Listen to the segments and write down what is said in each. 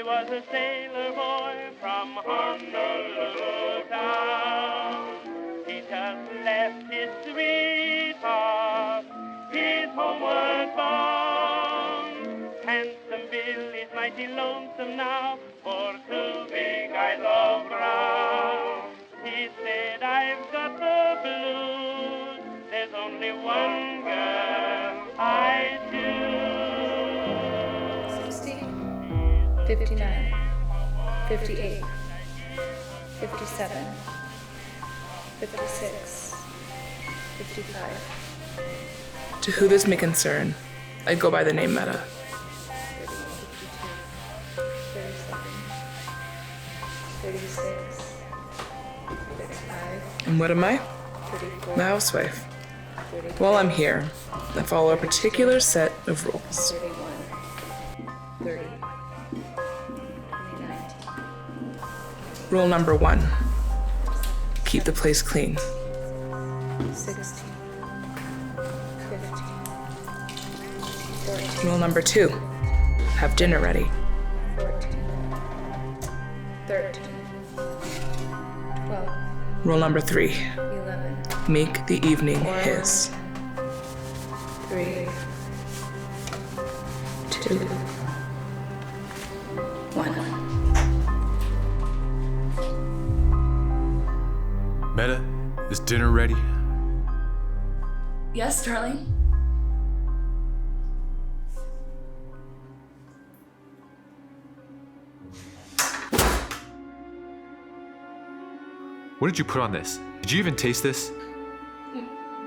Was a sailor boy from Honolulu town. He just left his sweetheart, he's homeward bound. Handsome Billy's mighty lonesome now for two big eyes of brown. He said, I've got the blues, there's only one girl I choose. 59, 58, 57, 56, 55. To who this may concern, I go by the name Meta. 36, 35. And what am I? 34. The housewife. While I'm here, I follow a particular set of rules. 31, 30. Rule number 1, keep the place clean. 16, 15, 14, Rule number 2, have dinner ready. 14, 13, 12, Rule number 3, 11, make the evening his. 3, 2, 1. Meta, is dinner ready? Yes, darling. What did you put on this? Did you even taste this?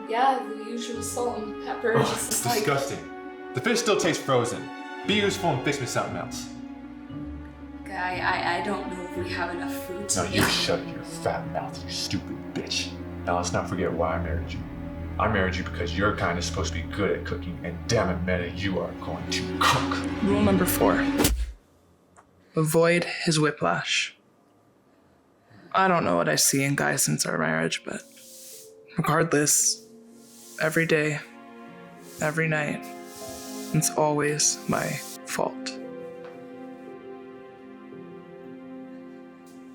Yeah, the usual salt and pepper. Oh, it's disgusting. The fish still tastes frozen. Be useful and fix me something else. I don't know if we have enough food to Now you shut your fat mouth, you stupid bitch. Now let's not forget why I married you. I married you because your kind is supposed to be good at cooking, and damn it, Meta, you are going to cook. Rule number 4, avoid his whiplash. I don't know what I see in guys since our marriage, but regardless, every day, every night, it's always my fault.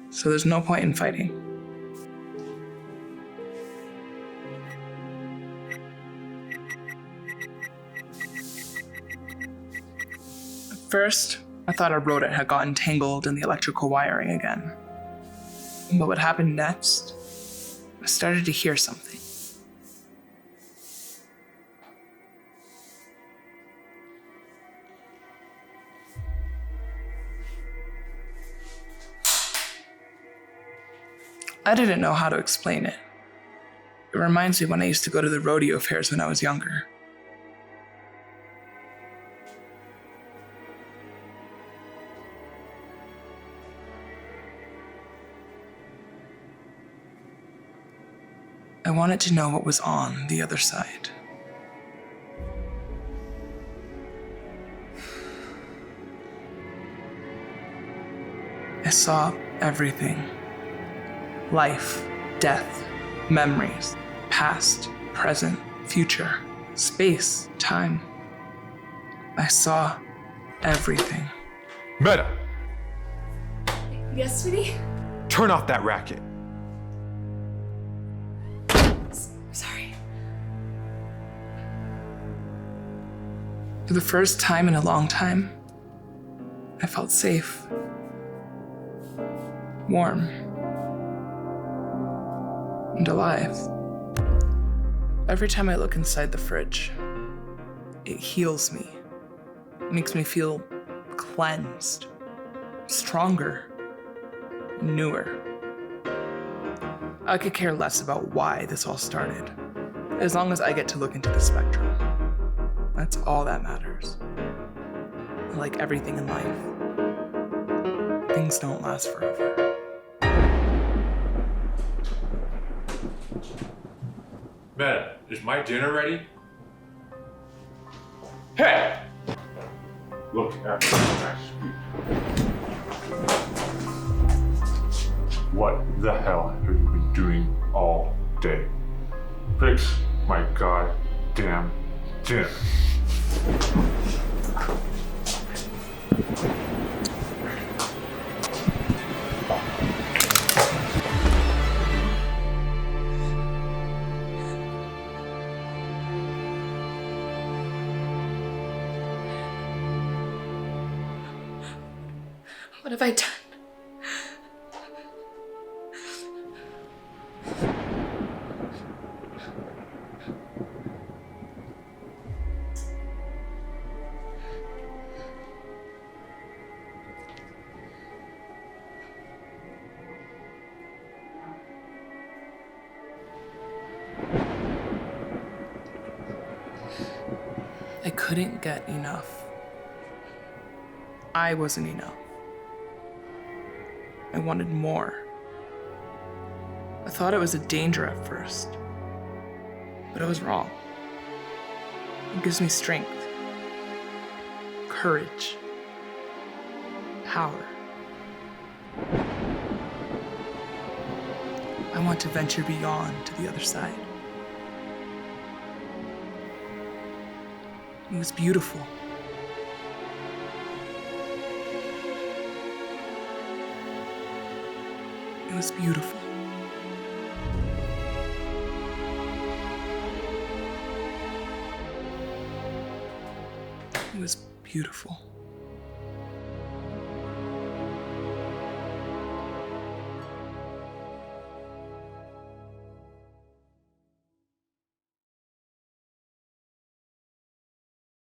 So there's no point in fighting. At first, I thought our rodent had gotten tangled in the electrical wiring again. But what happened next, I started to hear something. I didn't know how to explain it. It reminds me when I used to go to the rodeo fairs when I was younger. I wanted to know what was on the other side. I saw everything. Life, death, memories, past, present, future, space, time. I saw everything. Meta, Yes, sweetie? turn off that racket. Sorry. For the first time in a long time, I felt safe, warm, and alive. Every time I look inside the fridge, it heals me. It makes me feel cleansed, stronger, newer. I could care less about why this all started, as long as I get to look into the spectrum. That's all that matters. Like everything in life, things don't last forever. Meta, is my dinner ready? Hey! Look at my sweet. What the hell have you been doing all day? Fix my goddamn dinner. What have I done? I couldn't get enough. I wasn't enough. I wanted more. I thought it was a danger at first, but I was wrong. It gives me strength, courage, power. I want to venture beyond to the other side. It was beautiful. It was beautiful. It was beautiful.